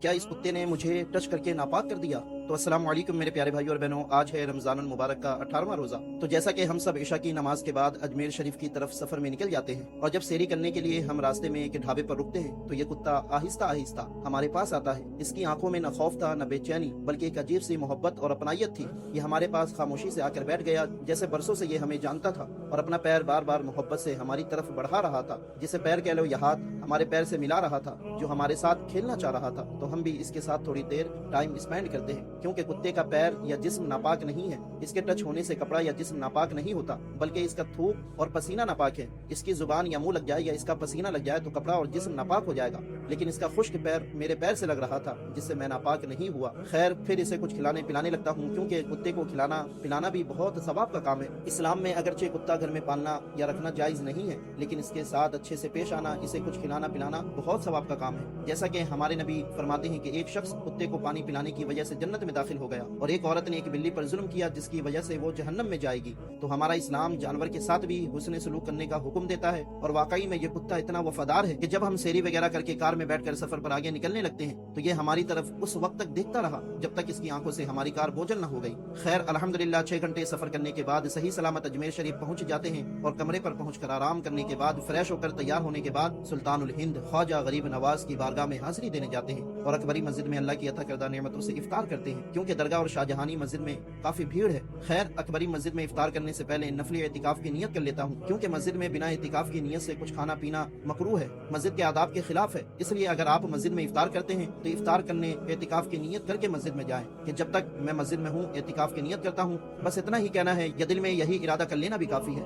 کیا اس کتے نے مجھے ٹچ کر کے ناپاک کر دیا؟ تو السلام علیکم میرے پیارے بھائیوں اور بہنوں، آج ہے رمضان المبارک کا 18واں روزہ۔ تو جیسا کہ ہم سب عشاء کی نماز کے بعد اجمیر شریف کی طرف سفر میں نکل جاتے ہیں، اور جب سیری کرنے کے لیے ہم راستے میں ایک ڈھابے پر رکتے ہیں تو یہ کتا آہستہ آہستہ ہمارے پاس آتا ہے۔ اس کی آنکھوں میں نہ خوف تھا نہ بے چینی، بلکہ ایک عجیب سی محبت اور اپنائیت تھی۔ یہ ہمارے پاس خاموشی سے آ کر بیٹھ گیا، جیسے برسوں سے یہ ہمیں جانتا تھا، اور اپنا پیر بار بار محبت سے ہماری طرف بڑھا رہا تھا۔ جسے پیر کہہ لو یا ہاتھ ہمارے پیر سے ملا رہا تھا، جو ہمارے ساتھ کھیلنا چاہ رہا تھا۔ تو ہم بھی اس کے ساتھ تھوڑی دیر ٹائم اسپینڈ کرتے ہیں، کیونکہ کتے کا پیر یا جسم ناپاک نہیں ہے۔ اس کے ٹچ ہونے سے کپڑا یا جسم ناپاک نہیں ہوتا، بلکہ اس کا تھوک اور پسینہ ناپاک ہے۔ اس کی زبان یا منہ لگ جائے یا اس کا پسینہ لگ جائے تو کپڑا اور جسم ناپاک ہو جائے گا، لیکن اس کا خشک پیر میرے پیر سے لگ رہا تھا، جس سے میں ناپاک نہیں ہوا۔ خیر، پھر اسے کچھ کھلانے پلانے لگتا ہوں، کیونکہ کتے کو کھلانا پلانا بھی بہت ثواب کا کام ہے۔ اسلام میں اگرچہ کتا گھر میں پالنا یا رکھنا جائز نہیں ہے، لیکن اس کے ساتھ اچھے سے پیش آنا، اسے کچھ کھلانا پلانا بہت ثواب کا کام ہے۔ جیسا کہ ہمارے نبی فرماتے ہیں کہ ایک شخص کتے کو پانی پلانے کی وجہ سے جنت میں داخل ہو گیا، اور ایک عورت نے ایک بلی پر ظلم کیا جس کی وجہ سے وہ جہنم میں جائے گی۔ تو ہمارا اسلام جانور کے ساتھ بھی حسن سلوک کرنے کا حکم دیتا ہے، اور واقعی میں یہ کتا اتنا وفادار ہے کہ جب ہم سیری وغیرہ کر کے کار میں بیٹھ کر سفر پر آگے نکلنے لگتے ہیں تو یہ ہماری طرف اس وقت تک دیکھتا رہا جب تک اس کی آنکھوں سے ہماری کار بوجھل نہ ہو گئی۔ خیر، الحمدللہ 6 گھنٹے سفر کرنے کے بعد صحیح سلامت اجمیر شریف پہنچ جاتے ہیں، اور کمرے پر پہنچ کر آرام کرنے کے بعد فریش ہو کر تیار ہونے کے بعد سلطان الہند خواجہ غریب نواز کی بارگاہ میں حاضری دینے جاتے ہیں، اور اکبری مسجد میں اللہ کی عطا کردہ نعمتوں سے افطار کرتے ہیں، کیونکہ درگاہ اور شاہجہانی مسجد میں کافی بھیڑ ہے۔ خیر، اکبری مسجد میں افطار کرنے سے پہلے نفلی اعتکاف کی نیت کر لیتا ہوں، کیونکہ مسجد میں بنا اعتکاف کی نیت سے کچھ کھانا پینا مکروہ ہے، مسجد کے آداب کے خلاف ہے۔ اس لیے اگر آپ مسجد میں افطار کرتے ہیں تو افطار کرنے اعتکاف کی نیت کر کے مسجد میں جائیں، کہ جب تک میں مسجد میں ہوں اعتکاف کی نیت کرتا ہوں۔ بس اتنا ہی کہنا ہے، یا دل میں یہی ارادہ کر لینا بھی کافی ہے۔